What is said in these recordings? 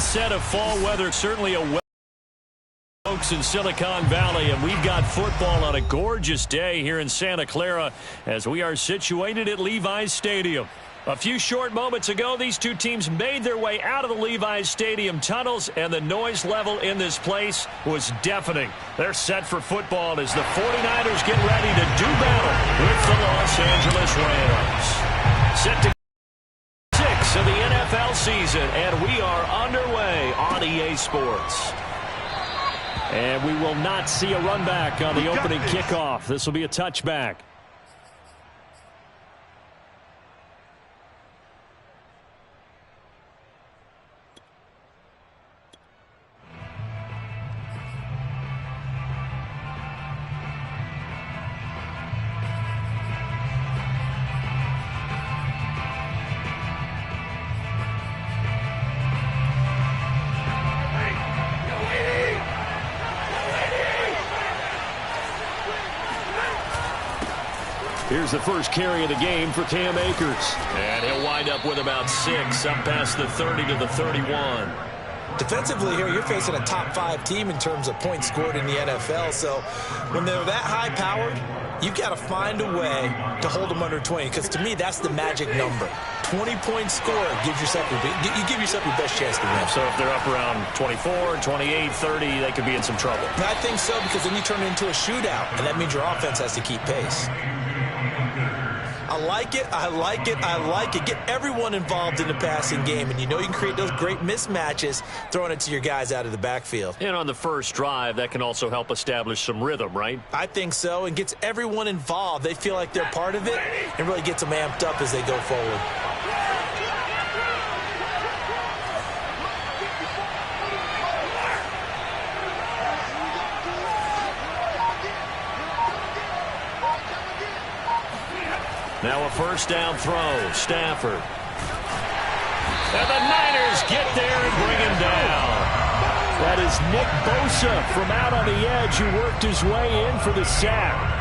onset of fall weather. Certainly a folks in Silicon Valley, and we've got football on a gorgeous day here in Santa Clara as we are situated at Levi's Stadium. A few short moments ago, these two teams made their way out of the Levi's Stadium tunnels, and the noise level in this place was deafening. They're set for football as the 49ers get ready to do battle with the Los Angeles Rams. Set to 6 of the NFL season, and we are underway on EA Sports. And we will not see a run back on the opening kickoff. This will be a touchback. Here's the first carry of the game for Cam Akers. And he'll wind up with about 6, up past the 30 to the 31. Defensively here, you're facing a top-5 team in terms of points scored in the NFL. So when they're that high-powered, you've got to find a way to hold them under 20. Because to me, that's the magic number. 20-point score gives yourself you give yourself your best chance to win. So if they're up around 24, 28, 30, they could be in some trouble. I think so, because then you turn it into a shootout, and that means your offense has to keep pace. I like it. I like it. I like it. Get everyone involved in the passing game, and you know you can create those great mismatches throwing it to your guys out of the backfield. And on the first drive, that can also help establish some rhythm, right? I think so, and gets everyone involved. They feel like they're part of it and really gets them amped up as they go forward. Now a first down throw, Stafford. And the Niners get there and bring him down. That is Nick Bosa from out on the edge who worked his way in for the sack.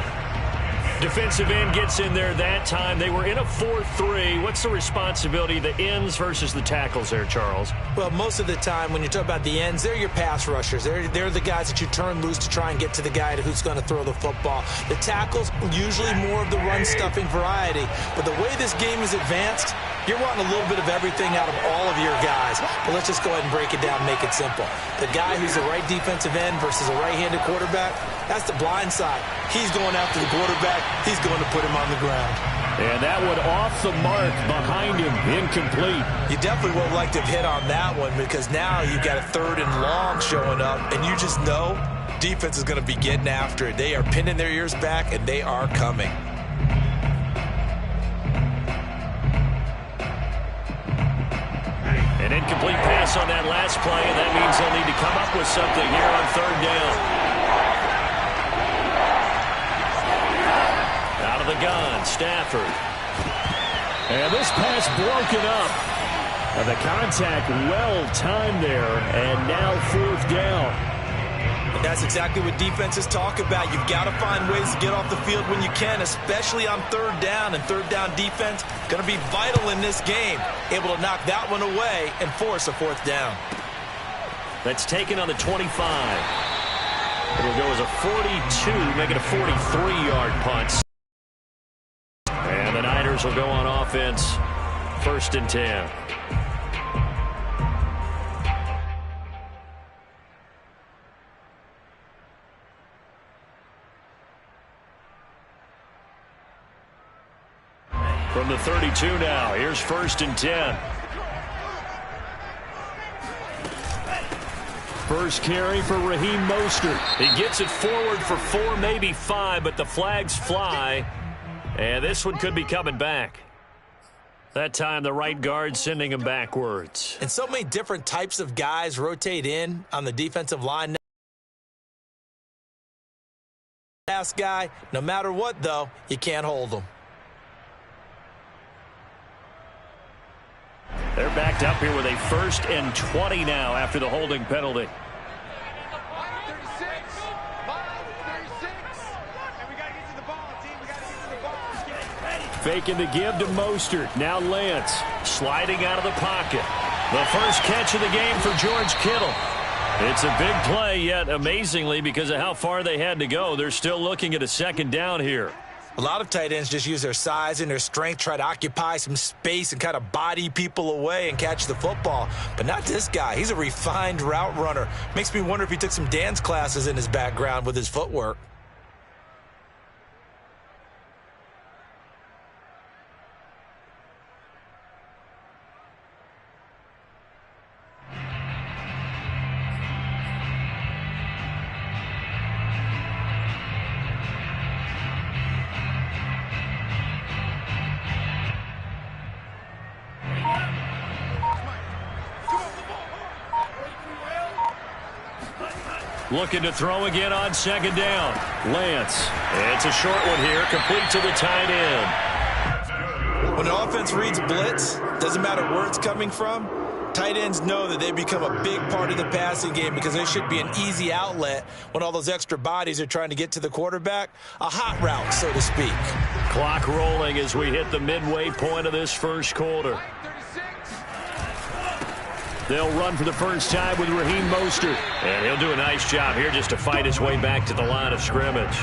Defensive end gets in there that time. They were in a 4-3. What's the responsibility of the ends versus the tackles there, Charles? Well, most of the time when you talk about the ends, they're your pass rushers. They're the guys that you turn loose to try and get to the guy who's going to throw the football. The tackles, usually more of the run-stuffing variety. But the way this game is advanced, you're wanting a little bit of everything out of all of your guys. But let's just go ahead and break it down and make it simple. The guy who's the right defensive end versus a right-handed quarterback, that's the blind side. He's going after the quarterback. He's going to put him on the ground. And that one off the mark behind him, incomplete. You definitely won't like to have hit on that one because now you've got a 3rd and long showing up, and you just know defense is going to be getting after it. They are pinning their ears back, and they are coming. An incomplete pass on that last play, and that means they'll need to come up with something here on 3rd down. Out of the gun, Stafford. And this pass broken up. And the contact well timed there, and now 4th down. And that's exactly what defenses talk about. You've got to find ways to get off the field when you can, especially on 3rd down. And 3rd down defense going to be vital in this game. Able to knock that one away and force a 4th down. That's taken on the 25. It'll go as a 42, make it a 43-yard punt. And the Niners will go on offense, 1st and 10. From the 32 now, here's 1st and 10. First carry for Raheem Mostert. He gets it forward for 4, maybe 5, but the flags fly. And this one could be coming back. That time the right guard sending him backwards. And so many different types of guys rotate in on the defensive line. Last guy, no matter what, though, you can't hold him. They're backed up here with a 1st and 20 now after the holding penalty. Faking the give to Mostert. Now Lance sliding out of the pocket. The first catch of the game for George Kittle. It's a big play, yet amazingly, because of how far they had to go, they're still looking at a second down here. A lot of tight ends just use their size and their strength, try to occupy some space and kind of body people away and catch the football. But not this guy. He's a refined route runner. Makes me wonder if he took some dance classes in his background with his footwork. Looking to throw again on second down. Lance. It's a short one here, complete to the tight end. When the offense reads blitz, doesn't matter where it's coming from, tight ends know that they become a big part of the passing game because they should be an easy outlet when all those extra bodies are trying to get to the quarterback. A hot route, so to speak. Clock rolling as we hit the midway point of this first quarter. They'll run for the first time with Raheem Mostert. And he'll do a nice job here just to fight his way back to the line of scrimmage.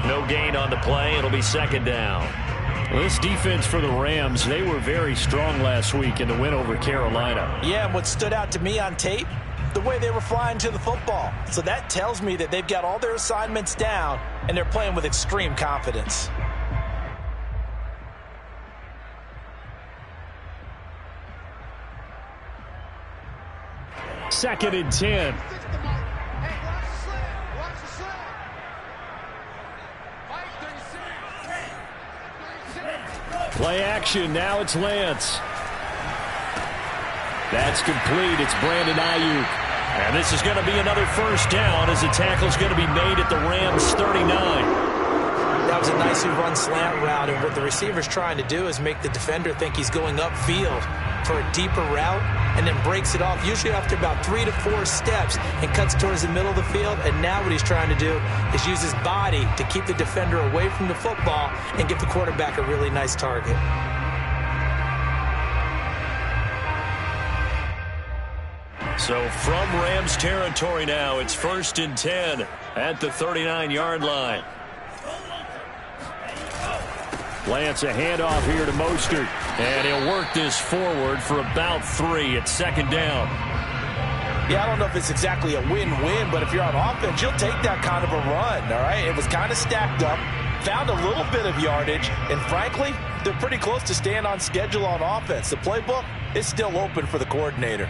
No gain on the play. It'll be second down. Well, this defense for the Rams, they were very strong last week in the win over Carolina. Yeah, and what stood out to me on tape, the way they were flying to the football. So that tells me that they've got all their assignments down, and they're playing with extreme confidence. Second and 10. Play action. Now it's Lance. That's complete. It's Brandon Ayuk. And this is going to be another first down as the tackle's going to be made at the Rams 39. That was a nicely run slant route, and what the receiver's trying to do is make the defender think he's going upfield for a deeper route, and then breaks it off, usually after about 3 to 4 steps, and cuts towards the middle of the field. And now what he's trying to do is use his body to keep the defender away from the football and give the quarterback a really nice target. So from Rams territory now, it's 1st and 10 at the 39-yard line. Lance, a handoff here to Mostert, and he'll work this forward for about 3 at second down. Yeah, I don't know if it's exactly a win-win, but if you're on offense, you'll take that kind of a run, all right? It was kind of stacked up, found a little bit of yardage, and frankly, they're pretty close to staying on schedule on offense. The playbook is still open for the coordinator.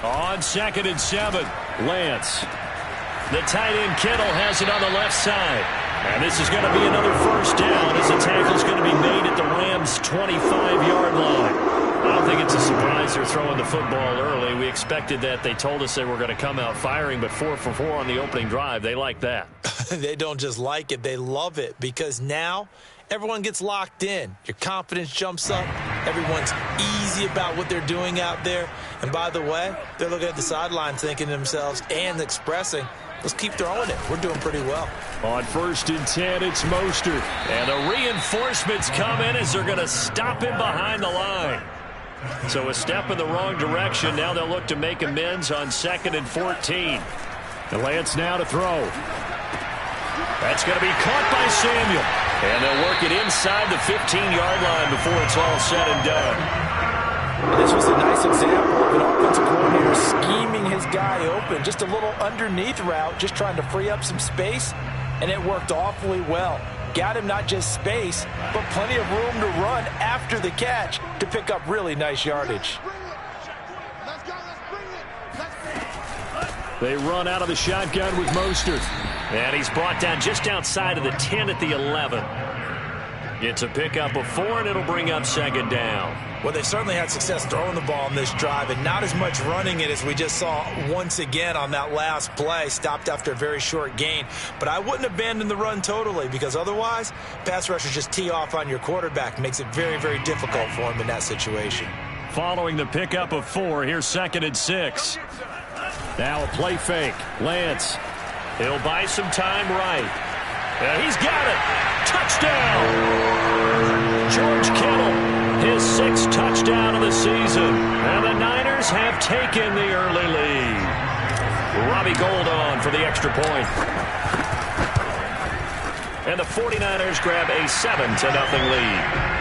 On 2nd and 7, Lance. The tight end Kittle has it on the left side. And this is going to be another first down as the tackle's going to be made at the Rams' 25-yard line. I don't think it's a surprise they're throwing the football early. We expected that. They told us they were going to come out firing, but 4 for 4 on the opening drive. They like that. They don't just like it, they love it, because now everyone gets locked in. Your confidence jumps up. Everyone's easy about what they're doing out there. And by the way, they're looking at the sidelines thinking to themselves and expressing, let's keep throwing it. We're doing pretty well. On 1st and 10, it's Mostert. And the reinforcements come in as they're going to stop him behind the line. So a step in the wrong direction. Now they'll look to make amends on 2nd and 14. And Lance now to throw. That's going to be caught by Samuel. And they'll work it inside the 15-yard line before it's all said and done. This was a nice example of an offensive coordinator scheming his guy open. Just a little underneath route, just trying to free up some space, and it worked awfully well. Got him not just space, but plenty of room to run after the catch to pick up really nice yardage. They run out of the shotgun with Mostert. And he's brought down just outside of the 10 at the 11. It's a pickup of 4, and it'll bring up second down. Well, they certainly had success throwing the ball on this drive, and not as much running it as we just saw once again on that last play. Stopped after a very short gain. But I wouldn't abandon the run totally, because otherwise, pass rushers just tee off on your quarterback. Makes it very, very difficult for him in that situation. Following the pickup of 4, here's 2nd and 6. Now a play fake. Lance. He'll buy some time right. And he's got it. Touchdown. George Kittle, his 6th touchdown of the season. And the Niners have taken the early lead. Robbie Gould on for the extra point. And the 49ers grab a 7-0 lead.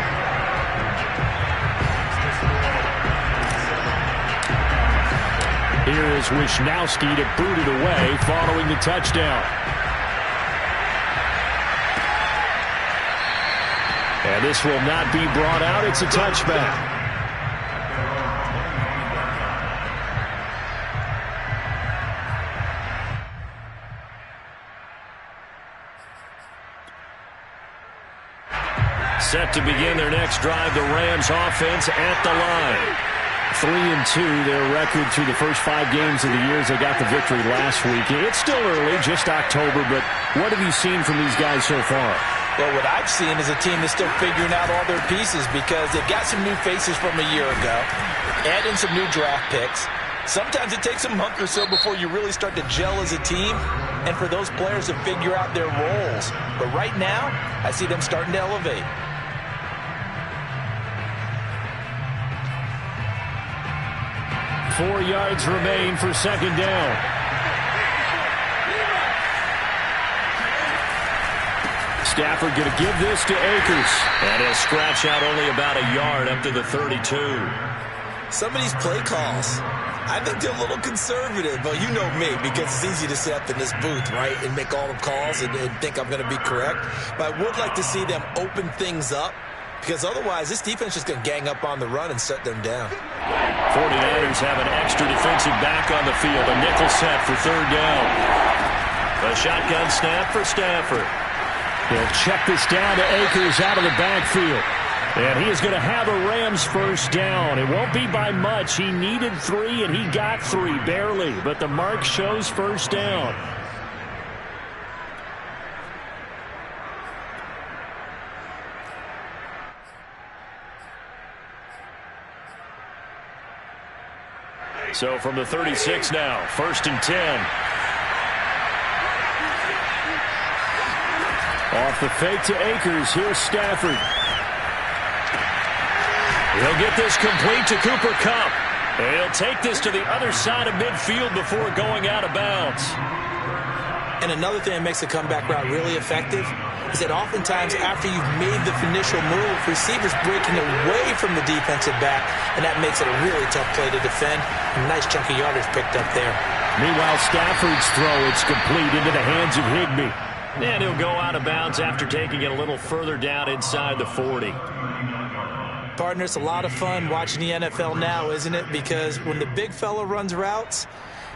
Here is Wisnowski to boot it away following the touchdown. And this will not be brought out. It's a touchback. Set to begin their next drive, the Rams offense at the line. 3-2, their record through the first 5 games of the year as they got the victory last week. It's still early, just October, but what have you seen from these guys so far? Well, what I've seen is a team that's still figuring out all their pieces because they've got some new faces from a year ago, add in some new draft picks. Sometimes it takes a month or so before you really start to gel as a team and for those players to figure out their roles. But right now, I see them starting to elevate. Four yards remain for second down. Stafford going to give this to Akers. And he'll scratch out only about a yard up to the 32. Some of these play calls, I think they're a little conservative, but you know me, because it's easy to sit up in this booth, right, and make all the calls and think I'm going to be correct. But I would like to see them open things up, because otherwise this defense is going to gang up on the run and shut them down. 49ers have an extra defensive back on the field. A nickel set for third down. A shotgun snap for Stafford. He'll check this down to Akers out of the backfield. And he is going to have a Rams first down. It won't be by much. He needed 3, and he got 3, barely. But the mark shows first down. So from the 36 now, 1st and 10. Off the fake to Akers. Here's Stafford. He'll get this complete to Cooper Kupp. And he'll take this to the other side of midfield before going out of bounds. And another thing that makes the comeback route really effective is that oftentimes after you've made the initial move, receivers breaking away from the defensive back, and that makes it a really tough play to defend. A nice chunk of yardage picked up there. Meanwhile, Stafford's throw, it's complete into the hands of Higbee. And he'll go out of bounds after taking it a little further down inside the 40. Partner, it's a lot of fun watching the NFL now, isn't it? Because when the big fella runs routes,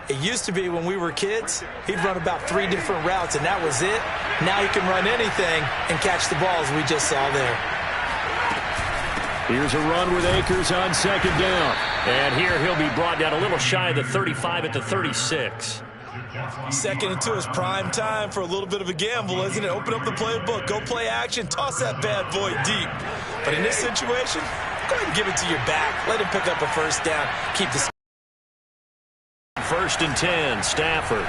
it used to be when we were kids, he'd run about 3 different routes, and that was it. Now he can run anything and catch the balls we just saw there. Here's a run with Akers on second down. And here he'll be brought down a little shy of the 35 at the 36. 2nd and 2 is prime time for a little bit of a gamble, isn't it? Open up the playbook, go play action, toss that bad boy deep. But in this situation, go ahead and give it to your back. Let him pick up a first down. Keep the 1st and 10, Stafford.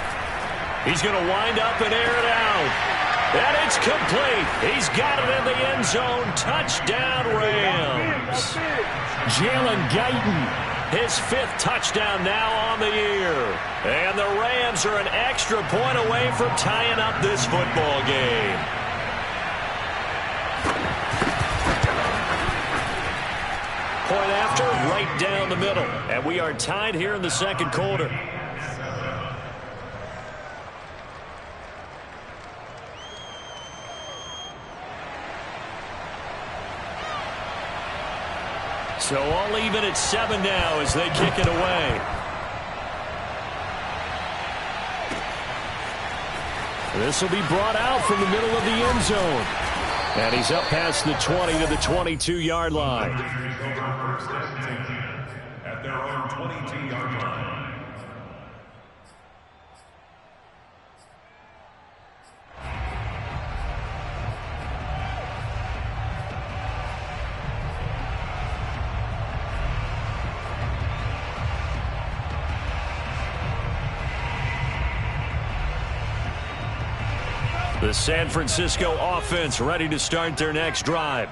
He's going to wind up and air it out. And it's complete. He's got it in the end zone. Touchdown, Rams. Jalen Guyton. His 5th touchdown now on the year. And the Rams are an extra point away from tying up this football game. Point after, right down the middle. And we are tied here in the second quarter. So all even at 7 now as they kick it away. This will be brought out from the middle of the end zone. And he's up past the 20 to the 22-yard line. At their own 22-yard line. The San Francisco offense ready to start their next drive.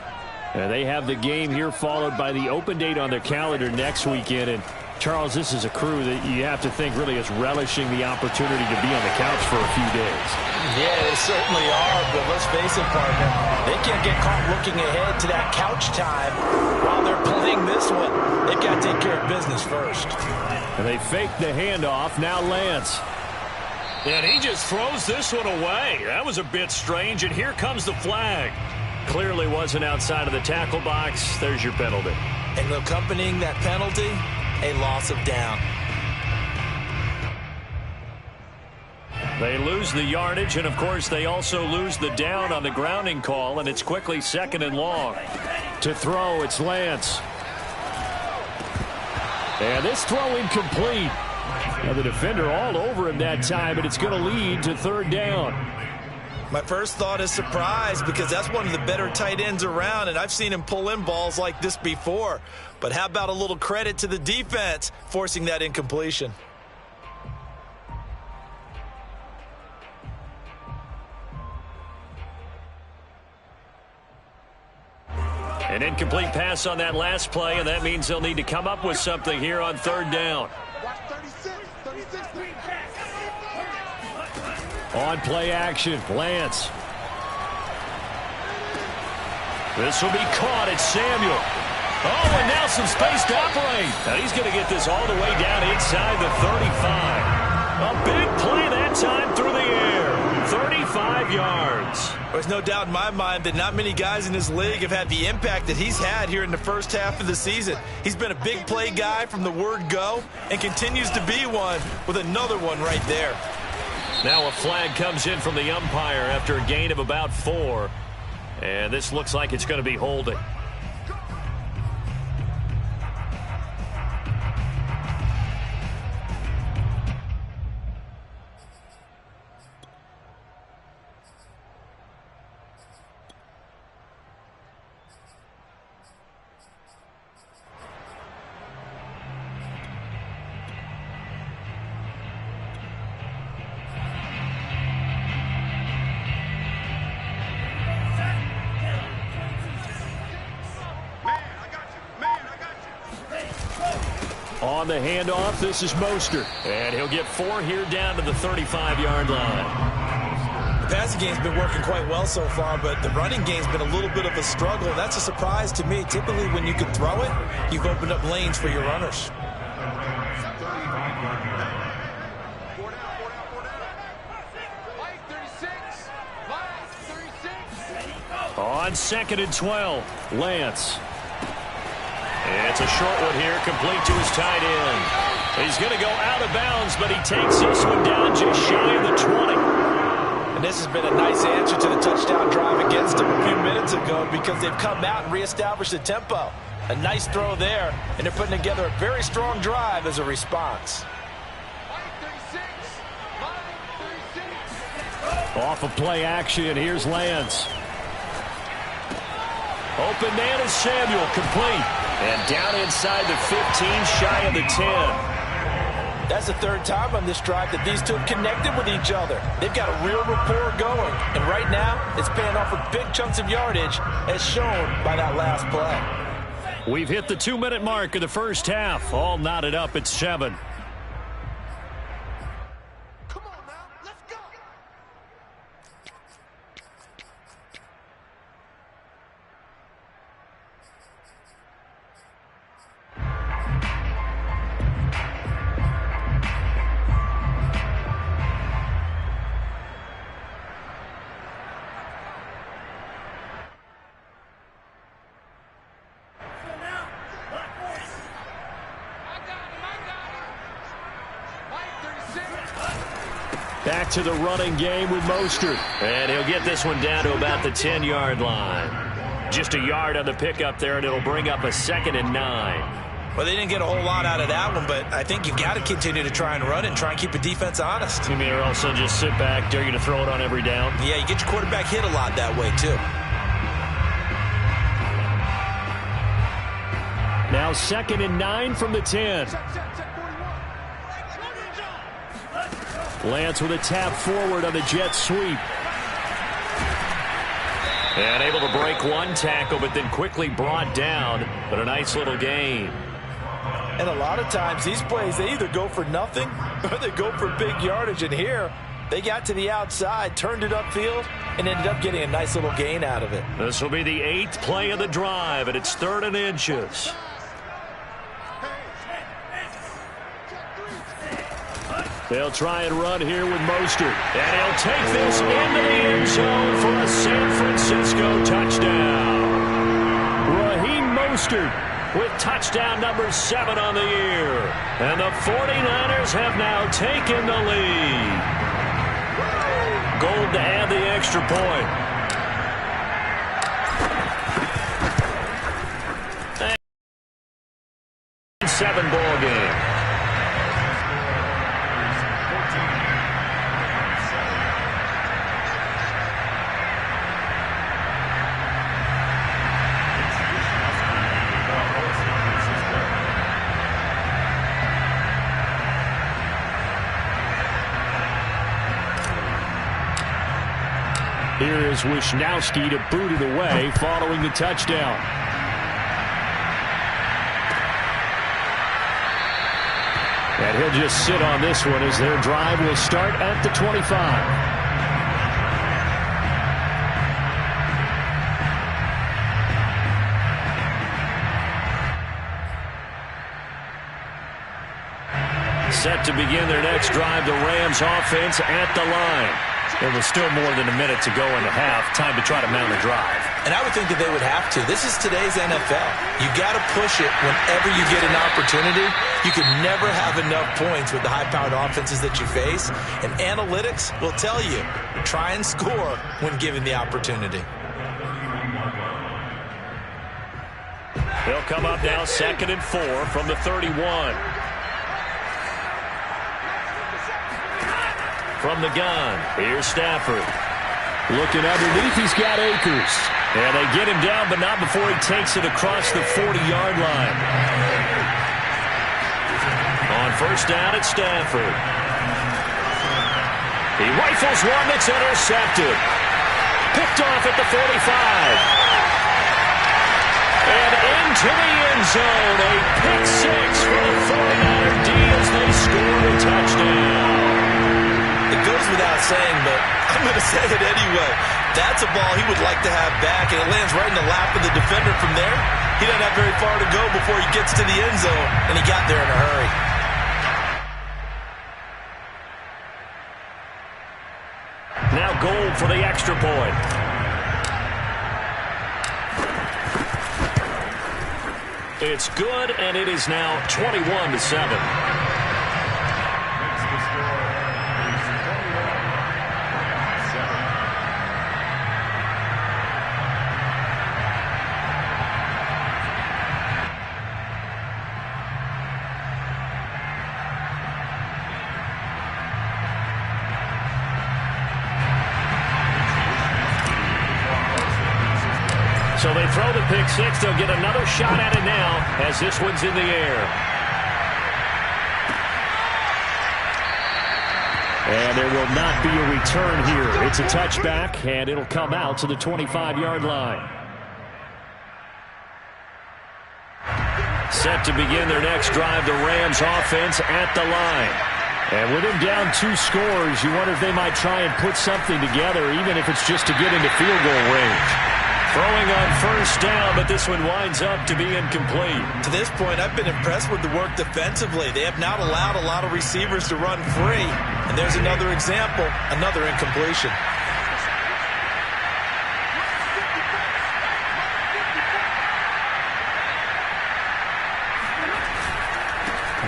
And they have the game here followed by the open date on their calendar next weekend. And Charles, this is a crew that you have to think really is relishing the opportunity to be on the couch for a few days. Yeah, they certainly are, but let's face it, partner, they can't get caught looking ahead to that couch time while they're playing this one. They've got to take care of business first. And they fake the handoff. Now Lance. And he just throws this one away. That was a bit strange, and here comes the flag. Clearly wasn't outside of the tackle box. There's your penalty. And accompanying that penalty, a loss of down. They lose the yardage, and of course they also lose the down on the grounding call, and it's quickly 2nd and long. To throw, it's Lance. And this throw incomplete. Now the defender all over him that time, and it's going to lead to 3rd down. My first thought is surprise, because that's one of the better tight ends around, and I've seen him pull in balls like this before. But how about a little credit to the defense forcing that incompletion? An incomplete pass on that last play, and that means they'll need to come up with something here on 3rd down. On play action, Lance. This will be caught. It's Samuel. Oh, and now some space to operate. And he's going to get this all the way down inside the 35. A big play that time through the air. 35 yards. There's no doubt in my mind that not many guys in this league have had the impact that he's had here in the first half of the season. He's been a big play guy from the word go and continues to be one with another one right there. Now a flag comes in from the umpire after a gain of about 4. And this looks like it's going to be holding. On the handoff, this is Mostert. And he'll get 4 here down to the 35-yard line. The passing game's been working quite well so far, but the running game's been a little bit of a struggle. That's a surprise to me. Typically, when you can throw it, you've opened up lanes for your runners. On 2nd and 12, Lance. It's a short one here, complete to his tight end. He's going to go out of bounds, but he takes this one down just shy of the 20. And this has been a nice answer to the touchdown drive against them a few minutes ago, because they've come out and reestablished the tempo. A nice throw there, and they're putting together a very strong drive as a response. Off of play action, here's Lance. Open man is Samuel, complete. And down inside the 15, shy of the 10. That's the 3rd time on this drive that these two have connected with each other. They've got a real rapport going. And right now, it's paying off with big chunks of yardage, as shown by that last play. We've hit the 2-minute mark of the first half. All knotted up at 7. Back to the running game with Mostert. And he'll get this one down to about the 10-yard line. Just a yard on the pickup there, and it'll bring up a 2nd and 9. Well, they didn't get a whole lot out of that one, but I think you've got to continue to try and run and try and keep the defense honest. You mean, or also just sit back, dare you to throw it on every down? Yeah, you get your quarterback hit a lot that way, too. Now 2nd and 9 from the 10. Lance with a tap forward on the jet sweep. And able to break one tackle, but then quickly brought down. But a nice little gain. And a lot of times these plays, they either go for nothing or they go for big yardage. And here, they got to the outside, turned it upfield, and ended up getting a nice little gain out of it. This will be the 8th play of the drive, and it's 3rd and inches. They'll try and run here with Mostert. And he'll take this into the end zone for a San Francisco touchdown. Raheem Mostert with touchdown number 7 on the year. And the 49ers have now taken the lead. Gold to add the extra point. 7 ball game. Here is Wisnowski to boot it away following the touchdown. And he'll just sit on this one as their drive will start at the 25. Set to begin their next drive, the Rams offense at the line. There was still more than a minute to go in the half. Time to try to mount a drive. And I would think that they would have to. This is today's NFL. You got to push it whenever you get an opportunity. You can never have enough points with the high-powered offenses that you face. And analytics will tell you, try and score when given the opportunity. They'll come up now 2nd and 4 from the 31. From the gun, here's Stafford. Looking underneath, he's got Akers. And they get him down, but not before he takes it across the 40-yard line. On 1st down, it's Stafford. He rifles one that's intercepted. Picked off at the 45. And into the end zone, a pick 6 for the 49er D as they score a touchdown. It goes without saying, but I'm going to say it anyway. That's a ball he would like to have back, and it lands right in the lap of the defender from there. He doesn't have very far to go before he gets to the end zone, and he got there in a hurry. Now Gold for the extra point. It's good, and it is now 21-7. So they throw the pick 6. They'll get another shot at it now as this one's in the air. And there will not be a return here. It's a touchback, and it'll come out to the 25-yard line. Set to begin their next drive, the Rams offense at the line. And with him down 2 scores, you wonder if they might try and put something together, even if it's just to get into field goal range. Throwing on 1st down, but this one winds up to be incomplete. To this point, I've been impressed with the work defensively. They have not allowed a lot of receivers to run free. And there's another example, another incompletion.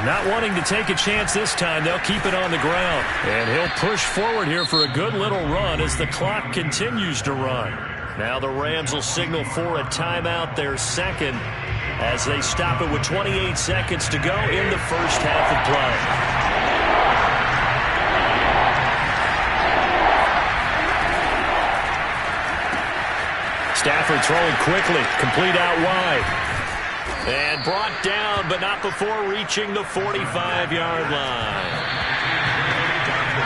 Not wanting to take a chance this time, they'll keep it on the ground. And he'll push forward here for a good little run as the clock continues to run. Now the Rams will signal for a timeout, their 2nd, as they stop it with 28 seconds to go in the first half of play. Stafford throwing quickly, complete out wide. And brought down, but not before reaching the 45-yard line.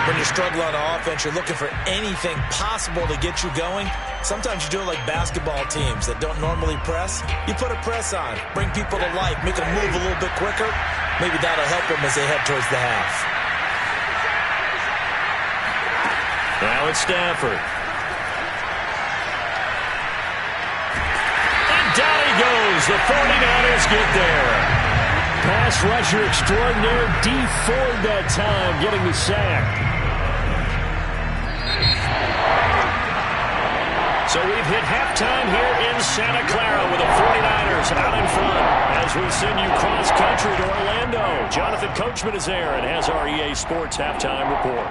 when you're struggling on offense, you're looking for anything possible to get you going. Sometimes you do it like basketball teams that don't normally press. You put a press on, bring people to life, make them move a little bit quicker. Maybe that'll help them as they head towards the half. Now it's Stafford. And down he goes. The 49ers get there. Pass rusher extraordinaire, D Ford that time, getting the sack. So we've hit halftime here in Santa Clara with the 49ers out in front as we send you cross-country to Orlando. Jonathan Coachman is there and has our EA Sports halftime report.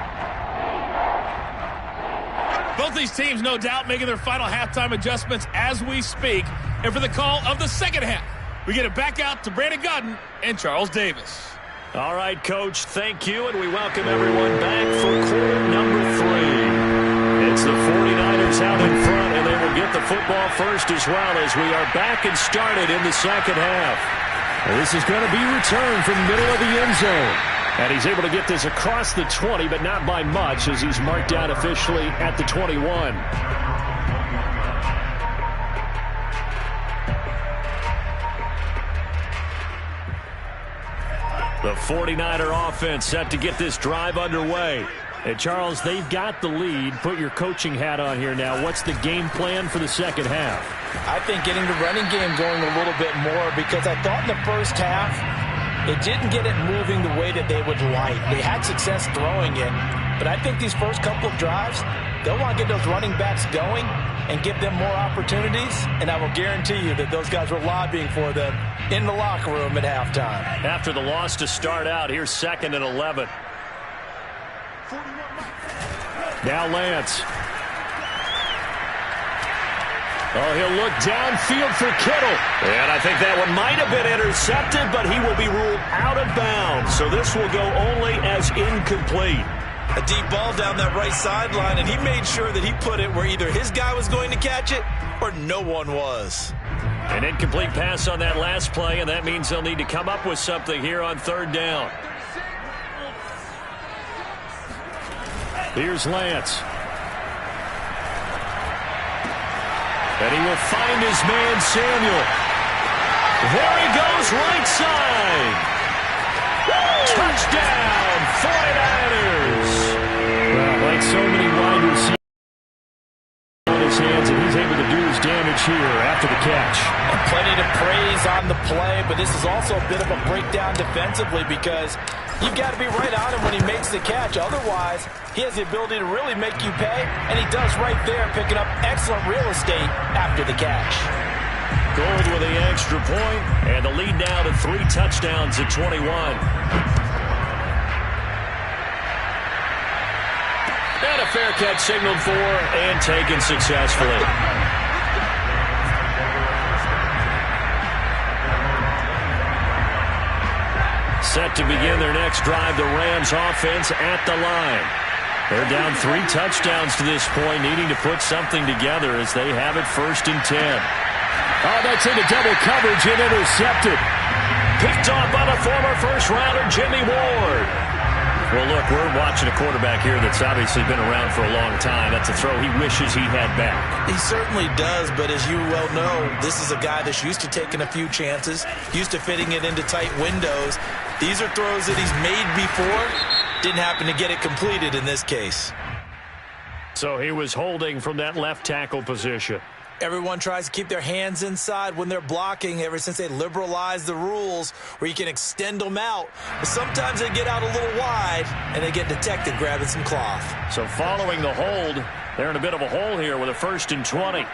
Both these teams, no doubt, making their final halftime adjustments as we speak. And for the call of the second half, we get it back out to Brandon Godden and Charles Davis. All right, Coach, thank you, and we welcome everyone back for quarter number 3. It's the 49ers out in front, and they will get the football first as well as we are back and started in the second half. This is going to be returned from the middle of the end zone. And he's able to get this across the 20, but not by much as he's marked down officially at the 21. The 49er offense set to get this drive underway. And Charles, they've got the lead. Put your coaching hat on here now. What's the game plan for the second half? I think getting the running game going a little bit more, because I thought in the first half it didn't get it moving the way that they would like. They had success throwing it, but I think these first couple of drives, they'll want to get those running backs going and give them more opportunities, and I will guarantee you that those guys were lobbying for them in the locker room at halftime. After the loss to start out, here's 2nd and 11. Now Lance. Oh, he'll look downfield for Kittle. And I think that one might have been intercepted, but he will be ruled out of bounds. So this will go only as incomplete. A deep ball down that right sideline, and he made sure that he put it where either his guy was going to catch it or no one was. An incomplete pass on that last play, and that means they'll need to come up with something here on 3rd down. Here's Lance. And he will find his man, Samuel. There he goes, right side. Touchdown, 49ers. Well, like so many wide receivers on his hands, and he's able to do his damage here after the catch. And plenty to praise on the play, but this is also a bit of a breakdown defensively because you've got to be right on him when he makes the catch. Otherwise, he has the ability to really make you pay, and he does right there, picking up excellent real estate after the catch. Gold with the extra point, and the lead now to 3 touchdowns at 21. And a fair catch signaled for and taken successfully. Set to begin their next drive, the Rams offense at the line. They're down 3 touchdowns to this point, needing to put something together as they have it 1st and 10. Oh, that's into double coverage and intercepted. Picked off by the former first-rounder, Jimmy Ward. Well, look, we're watching a quarterback here that's obviously been around for a long time. That's a throw he wishes he had back. He certainly does, but as you well know, this is a guy that's used to taking a few chances, used to fitting it into tight windows. These are throws that he's made before. Didn't happen to get it completed in this case. So he was holding from that left tackle position. Everyone tries to keep their hands inside when they're blocking ever since they liberalized the rules where you can extend them out. But sometimes they get out a little wide and they get detected grabbing some cloth. So following the hold, they're in a bit of a hole here with a 1st and 20.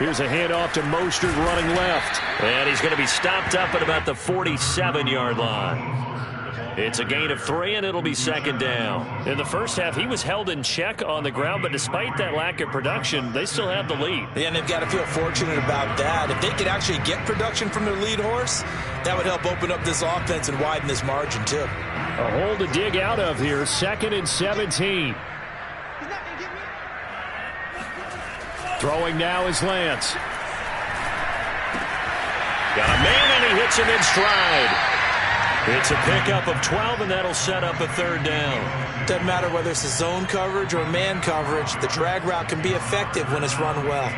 Here's a handoff to Mostert running left. And he's going to be stopped up at about the 47-yard line. It's a gain of 3, and it'll be 2nd down. In the first half, he was held in check on the ground, but despite that lack of production, they still have the lead. Yeah, and they've got to feel fortunate about that. If they could actually get production from their lead horse, that would help open up this offense and widen this margin, too. A hole to dig out of here, 2nd and 17. Throwing now is Lance. Got a man, and he hits him in stride. It's a pickup of 12, and that'll set up a third down. Doesn't matter whether it's a zone coverage or man coverage, the drag route can be effective when it's run well.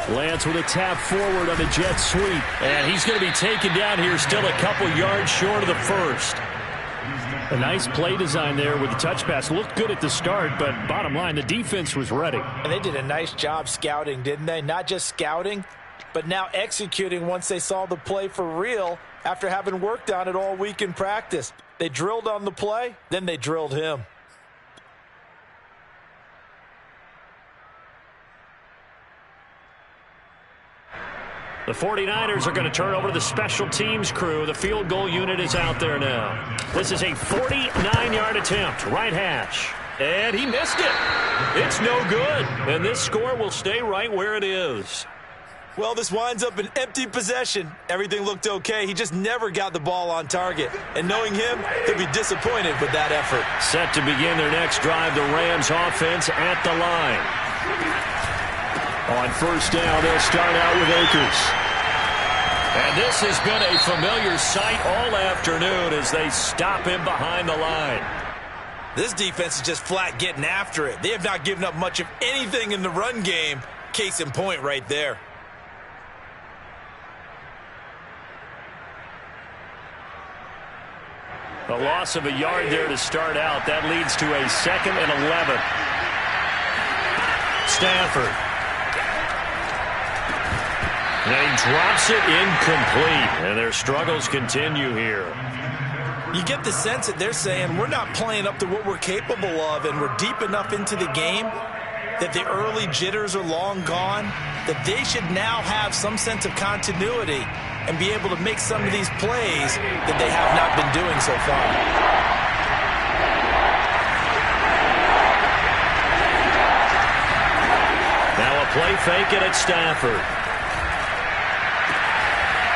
Lance with a tap forward on the jet sweep. And he's going to be taken down here, still a couple yards short of the first. A nice play design there with the touch pass. Looked good at the start, but bottom line, the defense was ready. And they did a nice job scouting, didn't they? Not just scouting, but now executing once they saw the play for real after having worked on it all week in practice. They drilled on the play, then they drilled him. The 49ers are going to turn over to the special teams crew. The field goal unit is out there now. This is a 49-yard attempt, right hash. And he missed it. It's no good. And this score will stay right where it is. Well, this winds up an empty possession. Everything looked okay. He just never got the ball on target. And knowing him, they'll be disappointed with that effort. Set to begin their next drive, the Rams offense at the line. On first down, they'll start out with Akers. And this has been a familiar sight all afternoon as they stop him behind the line. This defense is just flat getting after it. They have not given up much of anything in the run game. Case in point right there. A loss of a yard there to start out. That leads to a 2nd and 11. Stafford. And he drops it incomplete. And their struggles continue here. You get the sense that they're saying we're not playing up to what we're capable of, and we're deep enough into the game that the early jitters are long gone, that they should now have some sense of continuity and be able to make some of these plays that they have not been doing so far. Now a play fake it at Stafford.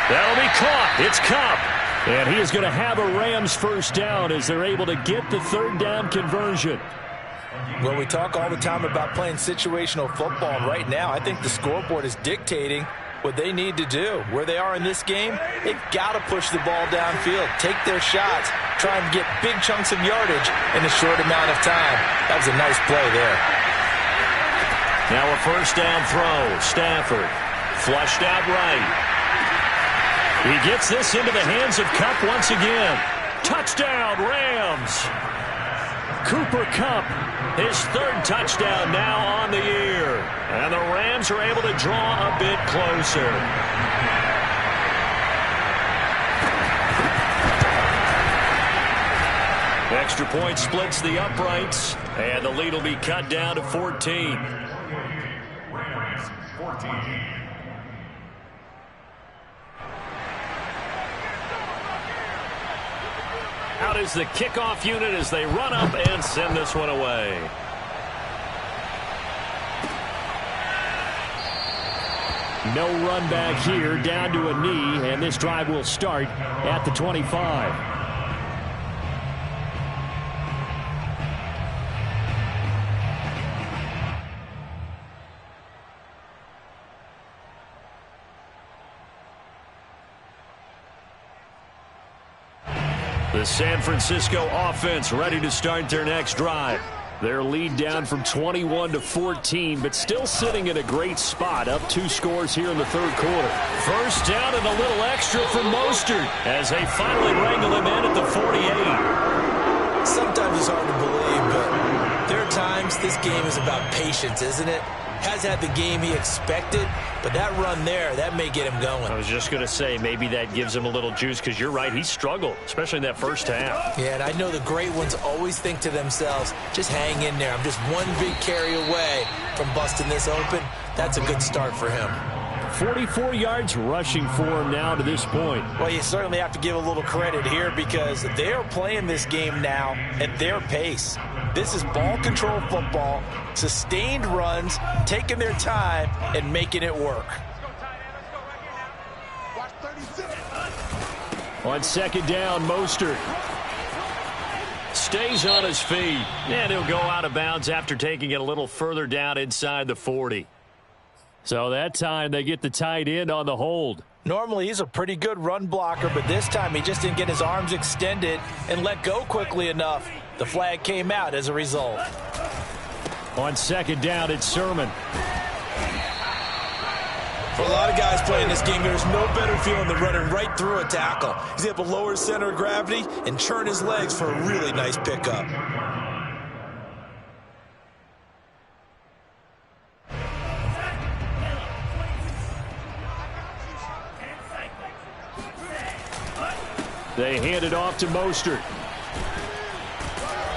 That'll be caught. It's Cup. And he is going to have a Rams first down as they're able to get the third down conversion. Well, we talk all the time about playing situational football, and right now I think the scoreboard is dictating what they need to do. Where they are in this game, they've got to push the ball downfield, take their shots, try and get big chunks of yardage in a short amount of time. That was a nice play there. Now a first down throw. Stafford flushed out right. He gets this into the hands of Kupp once again. Touchdown, Rams. Cooper Kupp, his third touchdown now on the year. And the Rams are able to draw a bit closer. Extra point splits the uprights, and the lead will be cut down to 14. Rams 14. Out is the kickoff unit as they run up and send this one away. No run back here, down to a knee, and this drive will start at the 25. The San Francisco offense ready to start their next drive. Their lead down from 21 to 14, but still sitting at a great spot, up 2 scores here in the third quarter. First down and a little extra for Mostert as they finally wrangle him in at the 48. Sometimes it's hard to believe, but there are times this game is about patience, isn't it? Has had the game he expected, but that run there, that may get him going. I was just going to say, maybe that gives him a little juice, because you're right, he struggled, especially in that first half. Yeah, and I know the great ones always think to themselves, just hang in there. I'm just one big carry away from busting this open. That's a good start for him. 44 yards rushing for him now to this point. Well, you certainly have to give a little credit here because they are playing this game now at their pace. This is ball control football, sustained runs, taking their time and making it work. On second down, Mostert stays on his feet. And he'll go out of bounds after taking it a little further down inside the 40. So that time they get the tight end on the hold. Normally he's a pretty good run blocker, but this time he just didn't get his arms extended and let go quickly enough. The flag came out as a result. On second down, it's Sermon. For a lot of guys playing this game, there's no better feeling than running right through a tackle. He's able to lower his center of gravity and churn his legs for a really nice pickup. They hand it off to Mostert.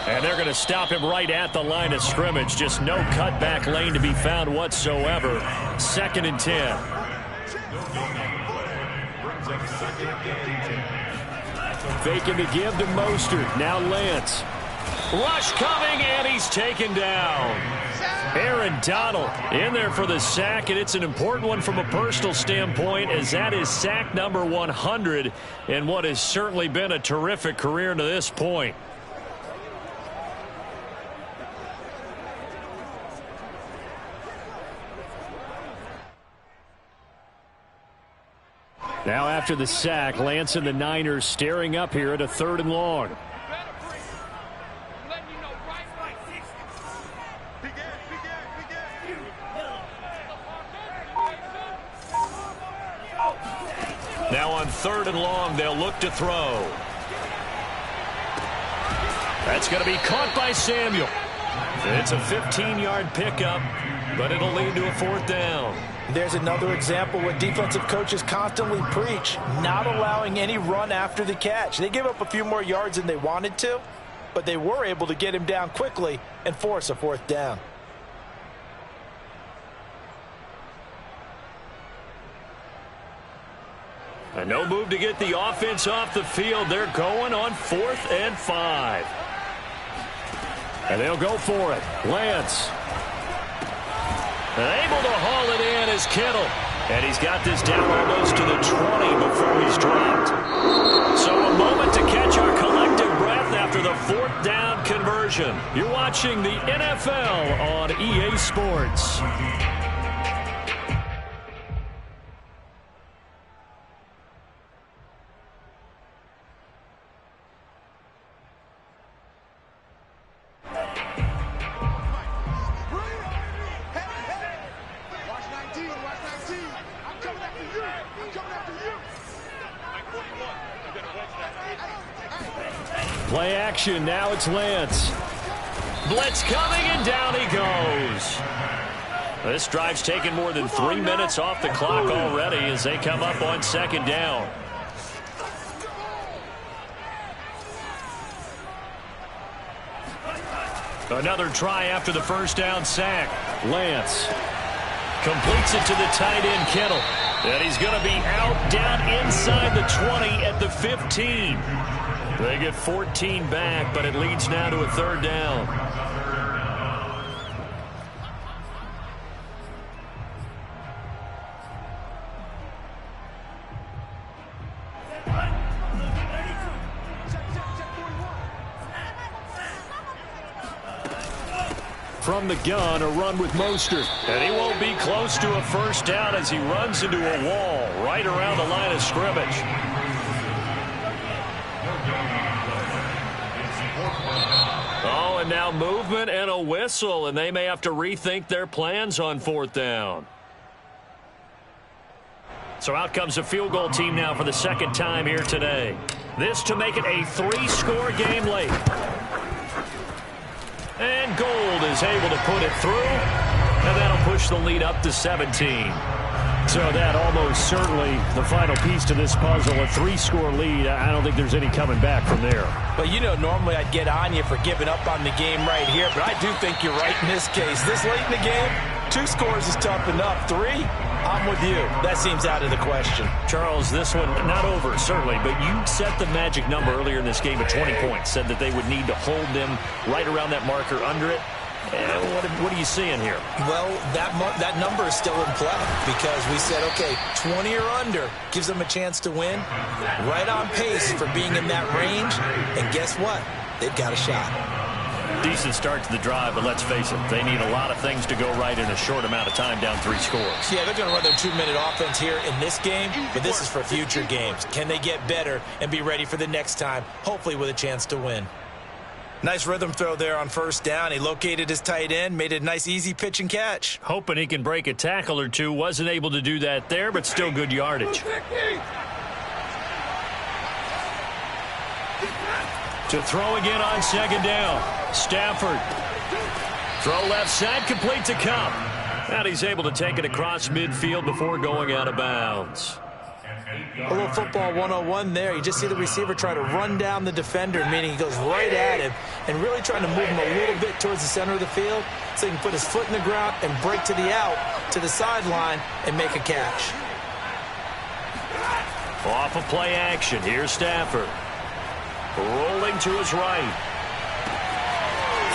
And they're going to stop him right at the line of scrimmage. Just no cutback lane to be found whatsoever. 2nd and 10. Faking the give to Mostert. Now Lance. Rush coming, and he's taken down. Aaron Donald in there for the sack, and it's an important one from a personal standpoint, as that is sack number 100 in what has certainly been a terrific career to this point. Now after the sack, Lance and the Niners staring up here at a 3rd and long. Now on 3rd and long, they'll look to throw. That's going to be caught by Samuel. It's a 15-yard pickup, but it'll lead to a 4th down. There's another example what defensive coaches constantly preach, not allowing any run after the catch. They give up a few more yards than they wanted to, but they were able to get him down quickly and force a 4th down. And no move to get the offense off the field. They're going on 4th and 5. And they'll go for it. Lance. And able to haul it in is Kittle. And he's got this down almost to the 20 before he's dropped. So a moment to catch our collective breath after the 4th down conversion. You're watching the NFL on EA Sports. Play action, now it's Lance. Blitz coming, and down he goes. This drive's taken more than 3 minutes off the clock already as they come up on 2nd down. Another try after the 1st down sack. Lance completes it to the tight end, Kittle. And he's going to be out down inside the 20 at the 15. They get 14 back, but it leads now to a 3rd down. From the gun, a run with Mostert. And he won't be close to a 1st down as he runs into a wall right around the line of scrimmage. Oh, and now movement and a whistle, and they may have to rethink their plans on 4th down. So out comes a field goal team now for the 2nd time here today. This to make it a 3-score game late. And Gold is able to put it through, and that'll push the lead up to 17. So that almost certainly the final piece to this puzzle, a 3-score lead. I don't think there's any coming back from there. But, you know, normally I'd get on you for giving up on the game right here, but I do think you're right in this case. This late in the game, 2 scores is tough enough. 3, I'm with you. That seems out of the question. Charles, this one not over, certainly, but you set the magic number earlier in this game at 20 points, said that they would need to hold them right around that marker under it. What are you seeing here? Well, that number is still in play because we said, okay, 20 or under gives them a chance to win. Right on pace for being in that range. And guess what? they've got a shot. Decent start to the drive, but let's face it, they need a lot of things to go right in a short amount of time, down 3 scores. Yeah, they're going to run their 2-minute offense here in this game, but this is for future games. Can they get better and be ready for the next time, hopefully with a chance to win? Nice rhythm throw there on first down. He located his tight end, made it a nice easy pitch and catch. Hoping he can break a tackle or two. Wasn't able to do that there, but still good yardage. To throw again on second down. Stafford. Throw left side, complete to Cup. And he's able to take it across midfield before going out of bounds. A little football 101 there. You just see the receiver try to run down the defender, meaning he goes right at him and really trying to move him a little bit towards the center of the field so he can put his foot in the ground and break to the out, to the sideline, and make a catch. Off of play action. Here's Stafford. Rolling to his right.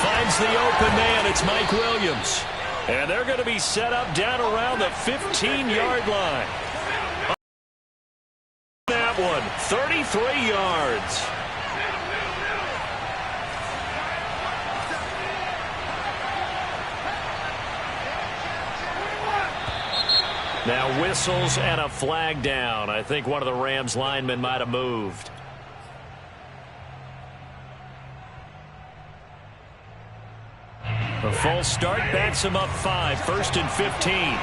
Finds the open man. It's Mike Williams. And they're going to be set up down around the 15-yard line. That one, 33 yards. Now whistles and a flag down. I think one of the Rams linemen might have moved. A false start backs him up 5, 1st and 15.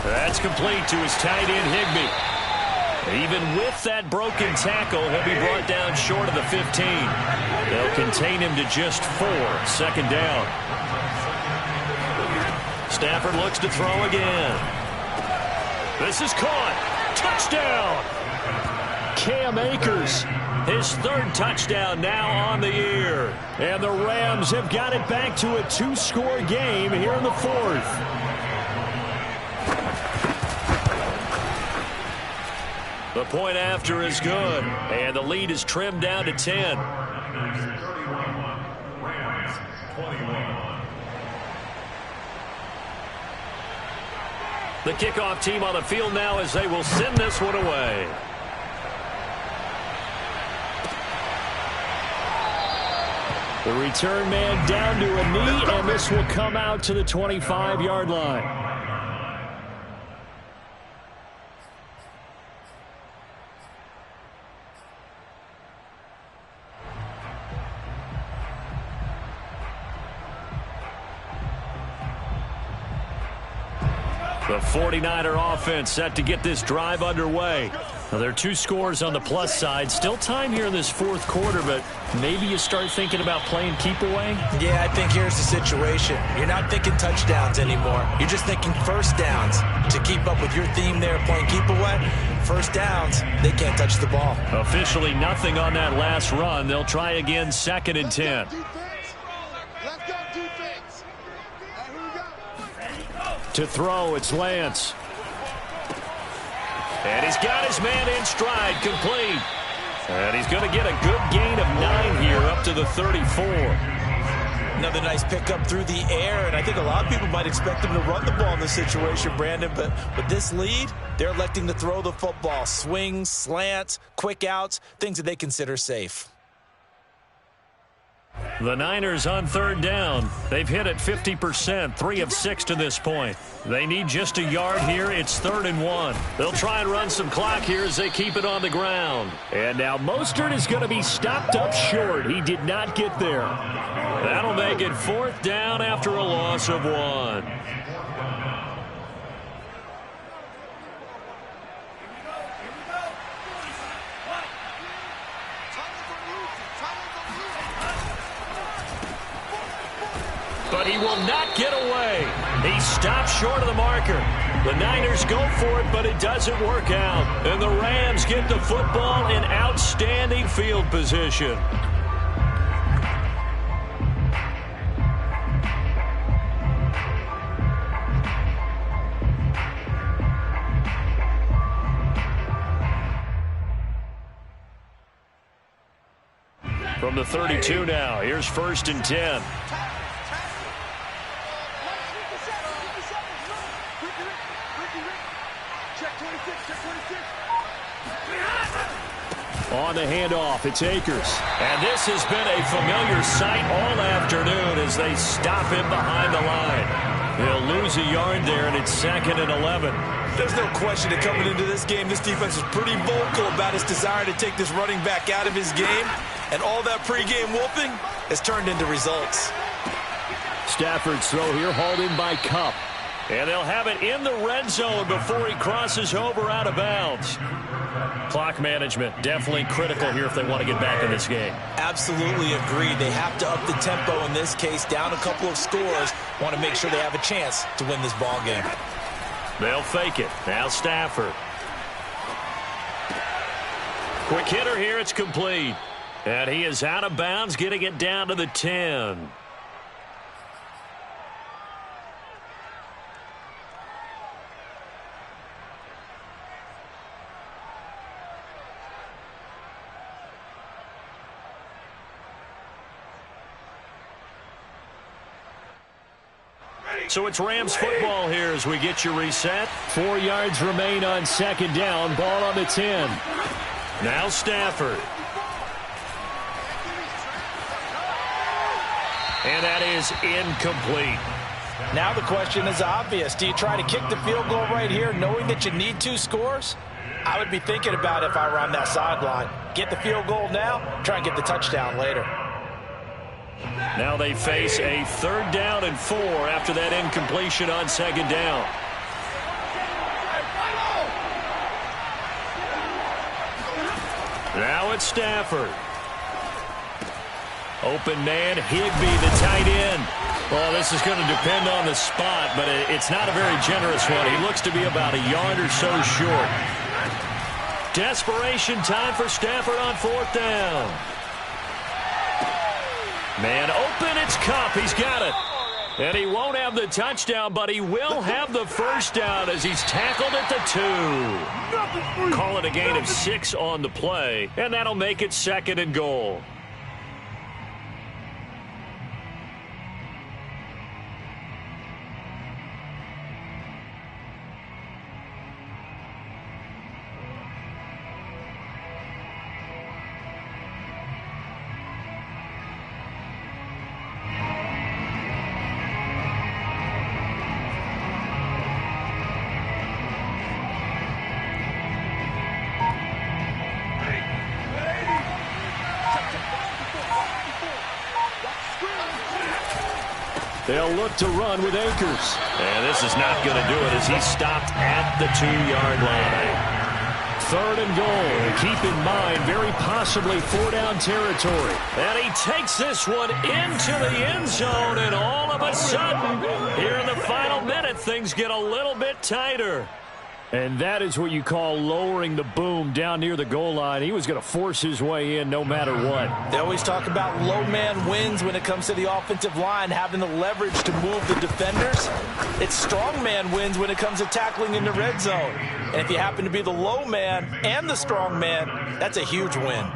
That's complete to his tight end, Higbee. Even with that broken tackle, he'll be brought down short of the 15. They'll contain him to just 4, 2nd down. Stafford looks to throw again. This is caught. Touchdown! Cam Akers, his 3rd touchdown now on the year. And the Rams have got it back to a 2-score game here in the 4th. The point after is good, and the lead is trimmed down to 10. The kickoff team on the field now as they will send this one away. The return man down to a knee, and this will come out to the 25-yard line. The 49er offense set to get this drive underway. Now, there are 2 scores on the plus side. Still time here in this 4th quarter, but maybe you start thinking about playing keep away? Yeah, I think here's the situation. You're not thinking touchdowns anymore. You're just thinking first downs. To keep up with your theme there, playing keep away, first downs, they can't touch the ball. Officially nothing on that last run. They'll try again, 2nd and 10. To throw, it's Lance. And he's got his man in stride, complete. And he's going to get a good gain of 9 here, up to the 34. Another nice pickup through the air, and I think a lot of people might expect him to run the ball in this situation, Brandon, but with this lead, they're electing to throw the football. Swings, slants, quick outs, things that they consider safe. The Niners on 3rd down. They've hit it 50%, 3 of 6 to this point. They need just a yard here. It's 3rd and 1. They'll try and run some clock here as they keep it on the ground. And now Mostert is going to be stopped up short. He did not get there. That'll make it 4th down after a loss of 1. But he will not get away. He stops short of the marker. The Niners go for it, but it doesn't work out. And the Rams get the football in outstanding field position. From the 32 now, here's 1st and 10. Check. On the handoff, it's Akers. And this has been a familiar sight all afternoon as they stop him behind the line. He'll lose a yard there, and it's 2nd and 11. There's no question that coming into this game, this defense is pretty vocal about its desire to take this running back out of his game. And all that pregame whooping has turned into results. Stafford's throw here hauled in by Kupp. And they'll have it in the red zone before he crosses over out of bounds. Clock management definitely critical here if they want to get back in this game. Absolutely agreed. They have to up the tempo in this case, down a couple of scores. Want to make sure they have a chance to win this ball game. They'll fake it. Now Stafford. Quick hitter here. It's complete. And he is out of bounds, getting it down to the 10. So it's Rams football here as we get you reset. 4 yards remain on 2nd down. Ball on the 10. Now Stafford. And that is incomplete. Now the question is obvious. Do you try to kick the field goal right here knowing that you need 2 scores? I would be thinking about it if I were on that sideline. Get the field goal now, try and get the touchdown later. Now they face a 3rd down and 4 after that incompletion on 2nd down. Now it's Stafford. Open man, Higbee, the tight end. Well, this is going to depend on the spot, but it's not a very generous one. He looks to be about a yard or so short. Desperation time for Stafford on 4th down. Man open, it's Kupp. He's got it. And he won't have the touchdown, but he will have the 1st down as he's tackled at the 2. Call it a gain of 6 on the play, and that'll make it 2nd and goal. They'll look to run with Akers. And this is not going to do it as he's stopped at the 2-yard line. 3rd and goal. Keep in mind, very possibly 4-down territory. And he takes this one into the end zone, and all of a sudden, here in the final minute, things get a little bit tighter. And that is what you call lowering the boom down near the goal line. He was going to force his way in no matter what. They always talk about low man wins when it comes to the offensive line, having the leverage to move the defenders. It's strong man wins when it comes to tackling in the red zone. And if you happen to be the low man and the strong man, that's a huge win.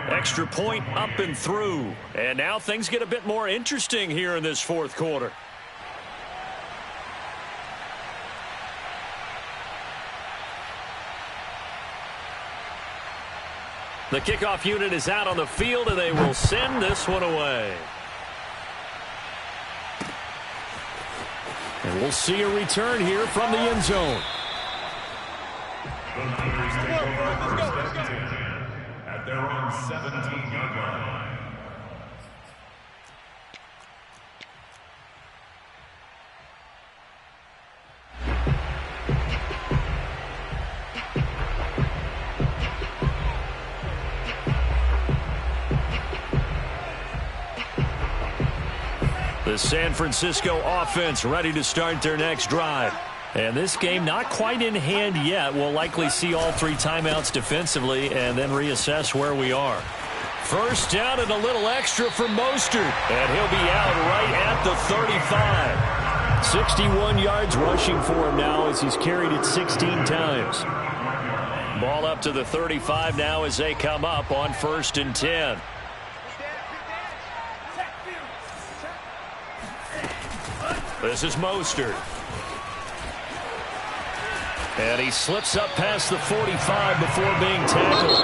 Extra point up and through. And now things get a bit more interesting here in this 4th quarter. The kickoff unit is out on the field, and they will send this one away. And we'll see a return here from the end zone. The Niners take over first and 10 at their own 17-yard line. The San Francisco offense ready to start their next drive. And this game not quite in hand yet. We'll likely see all 3 timeouts defensively and then reassess where we are. 1st down and a little extra for Mostert. And he'll be out right at the 35. 61 yards rushing for him now as he's carried it 16 times. Ball up to the 35 now as they come up on 1st and 10. This is Mostert. And he slips up past the 45 before being tackled.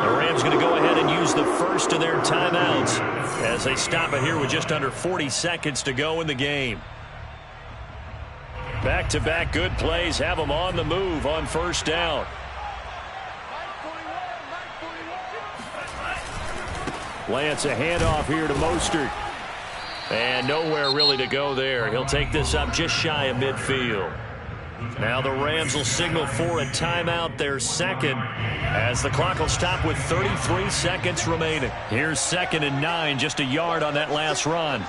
The Rams going to go ahead and use the first of their timeouts as they stop it here with just under 40 seconds to go in the game. Back-to-back good plays have them on the move on first down. Lance a handoff here to Mostert. And nowhere really to go there. He'll take this up just shy of midfield. Now the Rams will signal for a timeout, their second, as the clock will stop with 33 seconds remaining. Here's 2nd and 9, just a yard on that last run.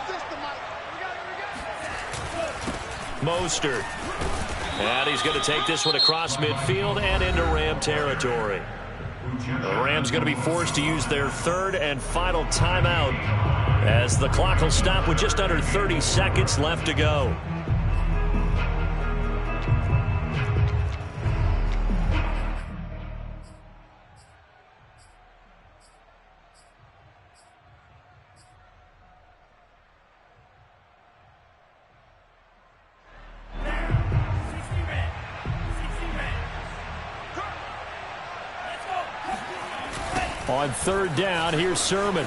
Mostert. And he's going to take this one across midfield and into Ram territory. The Rams going to be forced to use their third and final timeout as the clock will stop with just under 30 seconds left to go. On third down, here's Sermon.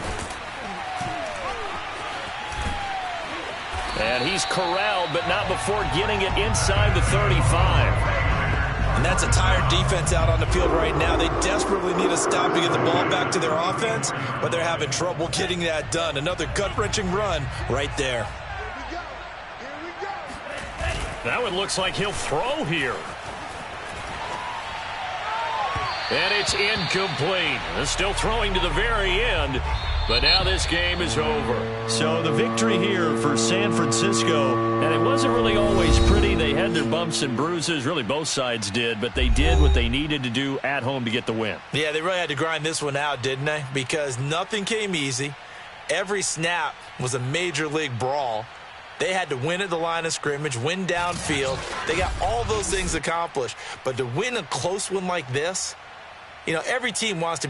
And he's corralled, but not before getting it inside the 35. And that's a tired defense out on the field right now. They desperately need a stop to get the ball back to their offense, but they're having trouble getting that done. Another gut-wrenching run right there. That one looks like he'll throw here. And it's incomplete. Still throwing to the very end, but now this game is over. So the victory here for San Francisco, and it wasn't really always pretty. They had their bumps and bruises. Really, both sides did, but they did what they needed to do at home to get the win. Yeah, they really had to grind this one out, didn't they? Because nothing came easy. Every snap was a major league brawl. They had to win at the line of scrimmage, win downfield. They got all those things accomplished. But to win a close one like this, you know, every team wants to